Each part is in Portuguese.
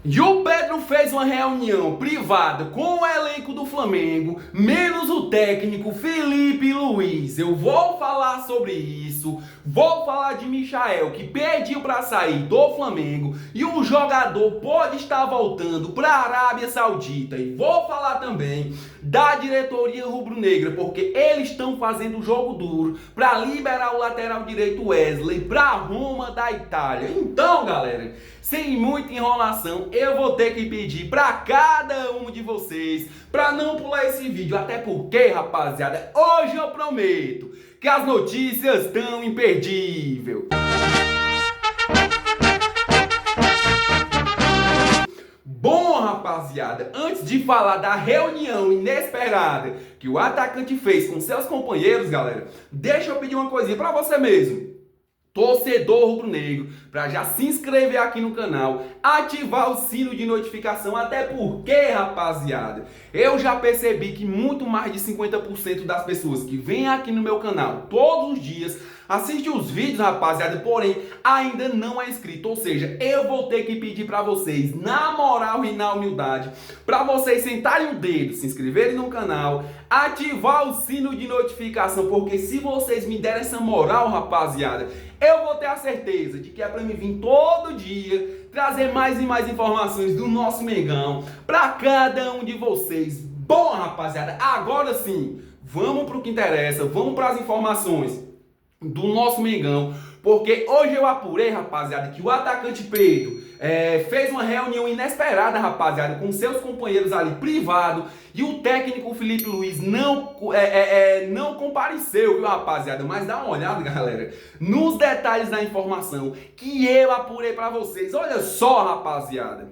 E o Pedro fez uma reunião privada com o elenco do Flamengo, menos o técnico Felipe Luiz. Eu vou falar sobre isso, vou falar de Michael, que pediu para sair do Flamengo e o jogador pode estar voltando para a Arábia Saudita. E vou falar também da diretoria rubro-negra, porque eles estão fazendo jogo duro para liberar o lateral direito Wesley para Roma da Itália. Então, galera, sem muita enrolação, eu vou ter que pedir para cada um de vocês para não pular esse vídeo, até porque, rapaziada, hoje eu prometo que as notícias estão imperdíveis. Bom, rapaziada, antes de falar da reunião inesperada que o atacante fez com seus companheiros, galera, deixa eu pedir uma coisinha para você mesmo, torcedor rubro-negro, para já se inscrever aqui no canal, ativar o sino de notificação, até porque, rapaziada, eu já percebi que muito mais de 50% das pessoas que vêm aqui no meu canal todos os dias assiste os vídeos, rapaziada, porém ainda não é inscrito. Ou seja, eu vou ter que pedir para vocês, na moral e na humildade, para vocês sentarem o dedo, se inscreverem no canal, ativar o sino de notificação, porque se vocês me derem essa moral, rapaziada, eu vou ter a certeza de que é para me vir todo dia trazer mais e mais informações do nosso Mengão para cada um de vocês. Bom, rapaziada, agora sim, vamos para o que interessa, vamos para as informações do nosso Mengão, porque hoje eu apurei, rapaziada, que o atacante Pedro fez uma reunião inesperada, rapaziada, com seus companheiros ali privado, e o técnico Felipe Luiz não compareceu, viu, rapaziada? Mas dá uma olhada, galera, nos detalhes da informação que eu apurei pra vocês. Olha só, rapaziada.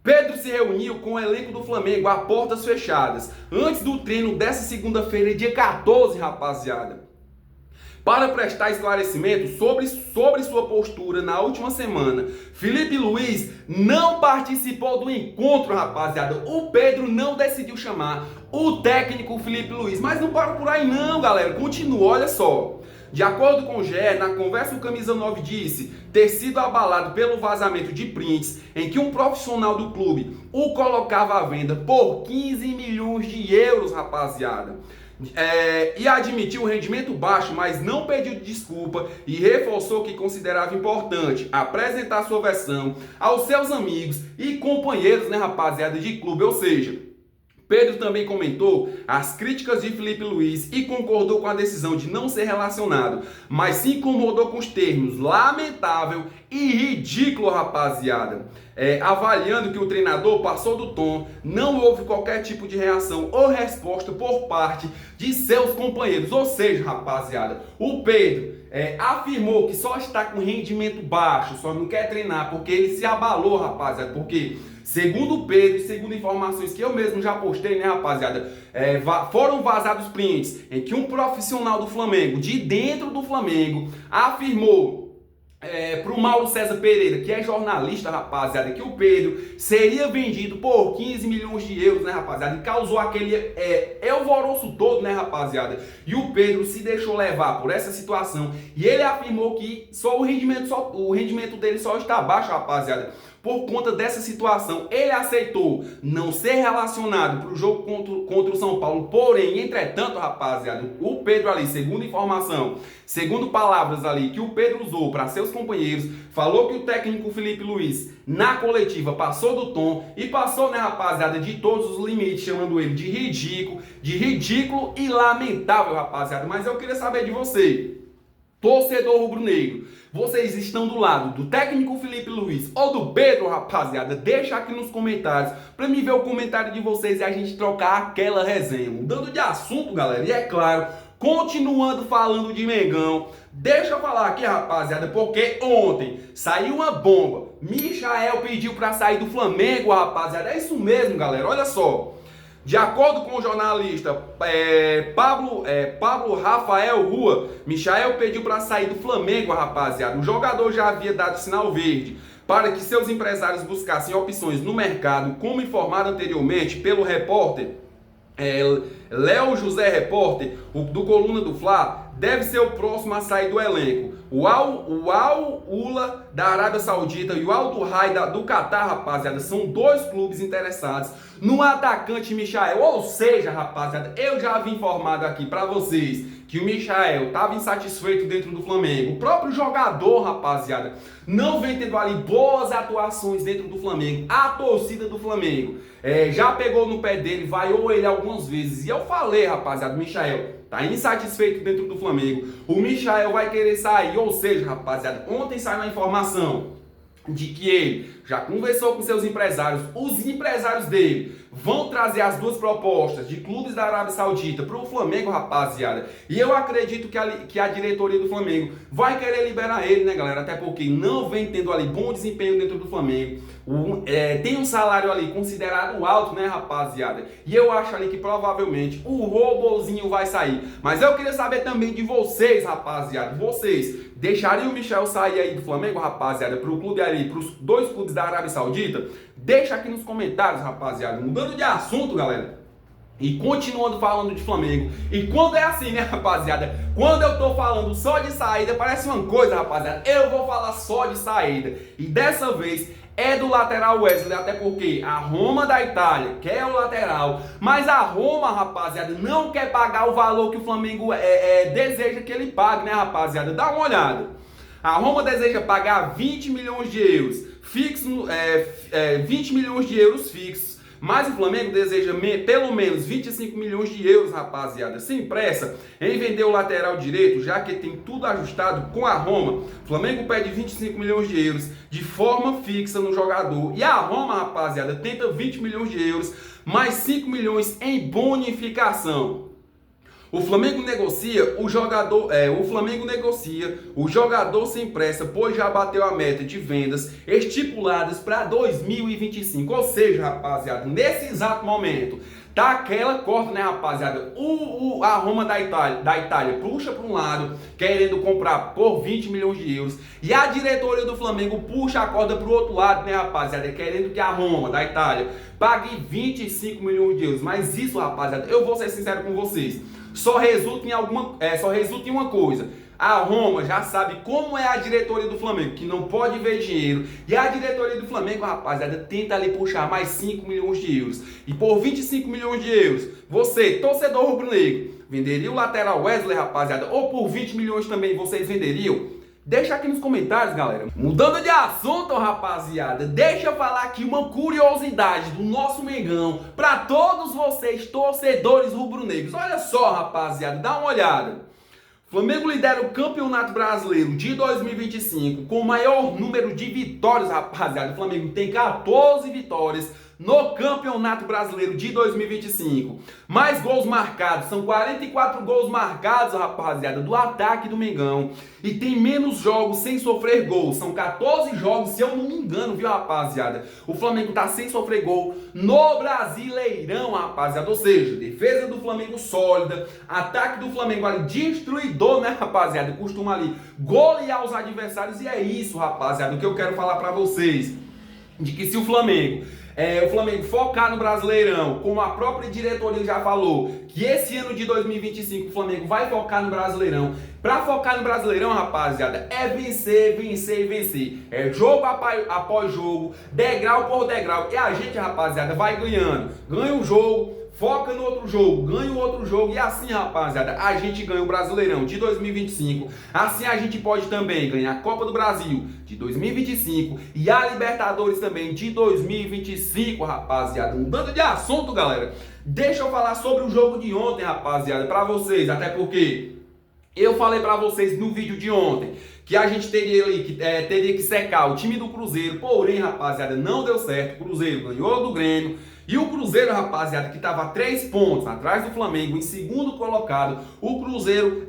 Pedro se reuniu com o elenco do Flamengo a portas fechadas, antes do treino dessa segunda-feira, dia 14, rapaziada, para prestar esclarecimento sobre sua postura na última semana. Felipe Luiz não participou do encontro, rapaziada. O Pedro não decidiu chamar o técnico Felipe Luiz. Mas não para por aí não, galera. Continua, olha só. De acordo com o GE, na conversa o Camisa 9 disse ter sido abalado pelo vazamento de prints em que um profissional do clube o colocava à venda por 15 milhões de euros, rapaziada. E admitiu o rendimento baixo, mas não pediu desculpa e reforçou que considerava importante apresentar sua versão aos seus amigos e companheiros, né, rapaziada, de clube. Ou seja, Pedro também comentou as críticas de Felipe Luiz e concordou com a decisão de não ser relacionado, mas se incomodou com os termos lamentável e ridículo, rapaziada. Avaliando que o treinador passou do tom, não houve qualquer tipo de reação ou resposta por parte de seus companheiros. Ou seja, rapaziada, o Pedro afirmou que só está com rendimento baixo, só não quer treinar porque ele se abalou, rapaziada, porque segundo o Pedro e segundo informações que eu mesmo já postei, né, rapaziada, foram vazados prints em que um profissional do Flamengo, de dentro do Flamengo, afirmou pro Mauro César Pereira, que é jornalista, rapaziada, que o Pedro seria vendido por 15 milhões de euros, né, rapaziada, e causou aquele alvoroço todo, né, rapaziada, e o Pedro se deixou levar por essa situação, e ele afirmou que o rendimento dele só está baixo, rapaziada, por conta dessa situação. Ele aceitou não ser relacionado para o jogo contra o São Paulo, porém, entretanto, rapaziada, o Pedro ali, segundo palavras ali que o Pedro usou para seus companheiros, falou que o técnico Felipe Luiz, na coletiva, passou do tom e passou, né, rapaziada, de todos os limites, chamando ele de ridículo e lamentável, rapaziada. Mas eu queria saber de você, torcedor rubro-negro, vocês estão do lado do técnico Felipe Luiz ou do Pedro, rapaziada? Deixa aqui nos comentários pra mim ver o comentário de vocês e a gente trocar aquela resenha. Mudando de assunto, galera, e é claro, continuando falando de Mengão, deixa eu falar aqui, rapaziada, porque ontem saiu uma bomba. Michael pediu pra sair do Flamengo, rapaziada. É isso mesmo, galera, olha só. De acordo com o jornalista Pablo Rafael Rua, Michael pediu para sair do Flamengo, rapaziada. O jogador já havia dado sinal verde para que seus empresários buscassem opções no mercado, como informado anteriormente pelo repórter Léo José Repórter, do Coluna do Fla. deve ser o próximo a sair do elenco. O Al-Ula da Arábia Saudita e o Al-Duhail do Catar, rapaziada, são dois clubes interessados no atacante Michael. Ou seja, rapaziada, eu já havia informado aqui pra vocês que o Michael estava insatisfeito dentro do Flamengo. O próprio jogador, rapaziada, não vem tendo ali boas atuações dentro do Flamengo. A torcida do Flamengo já pegou no pé dele, vaiou ele algumas vezes. E eu falei, rapaziada, o Michael tá insatisfeito dentro do Flamengo. O Michael vai querer sair. Ou seja, rapaziada, ontem saiu a informação de que ele já conversou com seus empresários. Os empresários dele vão trazer as duas propostas de clubes da Arábia Saudita para o Flamengo, rapaziada. E eu acredito que a diretoria do Flamengo vai querer liberar ele, né, galera? Até porque não vem tendo ali bom desempenho dentro do Flamengo. Tem um salário ali considerado alto, né, rapaziada? E eu acho ali que provavelmente o Robozinho vai sair. Mas eu queria saber também de vocês, rapaziada. Vocês deixariam o Michel sair aí do Flamengo, rapaziada, para o clube ali, para os dois clubes da Arábia Saudita? Deixa aqui nos comentários, rapaziada. Mudando de assunto, galera, e continuando falando de Flamengo. E quando é assim, né, rapaziada? Quando eu tô falando só de saída, parece uma coisa, rapaziada. Eu vou falar só de saída. E dessa vez é do lateral Wesley, até porque a Roma da Itália quer o lateral, mas a Roma, rapaziada, não quer pagar o valor que o Flamengo deseja que ele pague, né, rapaziada? Dá uma olhada. A Roma deseja pagar 20 milhões de euros fixo, 20 milhões de euros fixos. Mas o Flamengo deseja pelo menos 25 milhões de euros, rapaziada. Sem pressa em vender o lateral direito, já que tem tudo ajustado com a Roma. O Flamengo pede 25 milhões de euros de forma fixa no jogador. E a Roma, rapaziada, tenta 20 milhões de euros, mais 5 milhões em bonificação. O Flamengo negocia o jogador sem pressa, pois já bateu a meta de vendas estipuladas para 2025. Ou seja, rapaziada, nesse exato momento tá aquela corda, né, rapaziada? A Roma da Itália puxa para um lado, querendo comprar por 20 milhões de euros. E a diretoria do Flamengo puxa a corda para o outro lado, né, rapaziada? Querendo que a Roma da Itália pague 25 milhões de euros. Mas isso, rapaziada, eu vou ser sincero com vocês, só resulta em uma coisa. A Roma já sabe como é a diretoria do Flamengo, que não pode ver dinheiro. E a diretoria do Flamengo, rapaziada, tenta ali puxar mais 5 milhões de euros. E por 25 milhões de euros, você, torcedor rubro-negro, venderia o lateral Wesley, rapaziada? Ou por 20 milhões também vocês venderiam? Deixa aqui nos comentários, galera. Mudando de assunto, rapaziada, deixa eu falar aqui uma curiosidade do nosso Mengão para todos vocês, torcedores rubro-negros. Olha só, rapaziada, dá uma olhada. O Flamengo lidera o Campeonato Brasileiro de 2025 com o maior número de vitórias, rapaziada. O Flamengo tem 14 vitórias no Campeonato Brasileiro de 2025. Mais gols marcados, são 44 gols marcados, rapaziada, do ataque do Mengão. E tem menos jogos sem sofrer gol, são 14 jogos, se eu não me engano, viu, rapaziada? O Flamengo tá sem sofrer gol no Brasileirão, rapaziada. Ou seja, defesa do Flamengo sólida, ataque do Flamengo ali destruidor, né, rapaziada? Costuma ali golear os adversários. E é isso, rapaziada, o que eu quero falar pra vocês, de que se o Flamengo focar no Brasileirão, como a própria diretoria já falou, que esse ano de 2025 o Flamengo vai focar no Brasileirão. Pra focar no Brasileirão, rapaziada, é vencer, vencer e vencer. É jogo após jogo, degrau por degrau. E a gente, rapaziada, vai ganhando. Ganha um jogo, foca no outro jogo, ganha o outro jogo. E assim, rapaziada, a gente ganha o Brasileirão de 2025. Assim a gente pode também ganhar a Copa do Brasil de 2025 e a Libertadores também de 2025, rapaziada. Mudando de assunto, galera, deixa eu falar sobre o jogo de ontem, rapaziada, pra vocês. Até porque eu falei pra vocês no vídeo de ontem que a gente teria que secar o time do Cruzeiro. Porém, rapaziada, não deu certo. O Cruzeiro ganhou do Grêmio. E o Cruzeiro, rapaziada, que estava 3 pontos atrás do Flamengo, em segundo colocado, o Cruzeiro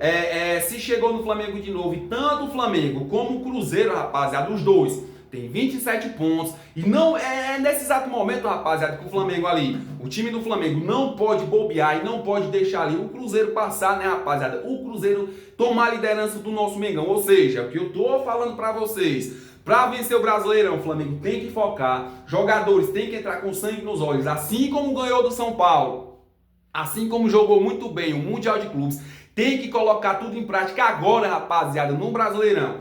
se chegou no Flamengo de novo. E tanto o Flamengo como o Cruzeiro, rapaziada, os dois tem 27 pontos. E não é nesse exato momento, rapaziada, que o Flamengo ali, o time do Flamengo não pode bobear e não pode deixar ali o Cruzeiro passar, né, rapaziada? O Cruzeiro tomar a liderança do nosso Mengão. Ou seja, o que eu tô falando pra vocês, para vencer o Brasileirão, o Flamengo tem que focar, jogadores têm que entrar com sangue nos olhos, assim como ganhou do São Paulo, assim como jogou muito bem o Mundial de Clubes, Tem que colocar tudo em prática agora, rapaziada, no Brasileirão.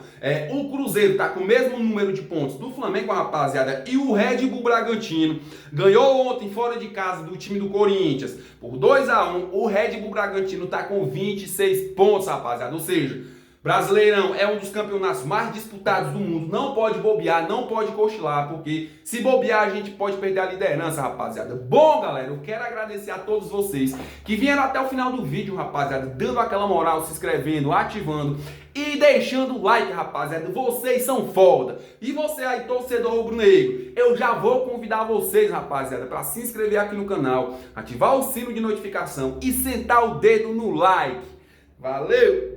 O Cruzeiro tá com o mesmo número de pontos do Flamengo, rapaziada, e o Red Bull Bragantino ganhou ontem fora de casa do time do Corinthians por 2-1. O Red Bull Bragantino tá com 26 pontos, rapaziada, ou seja, Brasileirão é um dos campeonatos mais disputados do mundo. Não pode bobear, não pode cochilar, porque se bobear a gente pode perder a liderança, rapaziada. Bom, galera, eu quero agradecer a todos vocês que vieram até o final do vídeo, rapaziada, dando aquela moral, se inscrevendo, ativando e deixando o like, rapaziada. Vocês são foda. E você aí, torcedor rubro-negro, eu já vou convidar vocês, rapaziada, para se inscrever aqui no canal, ativar o sino de notificação e sentar o dedo no like. Valeu!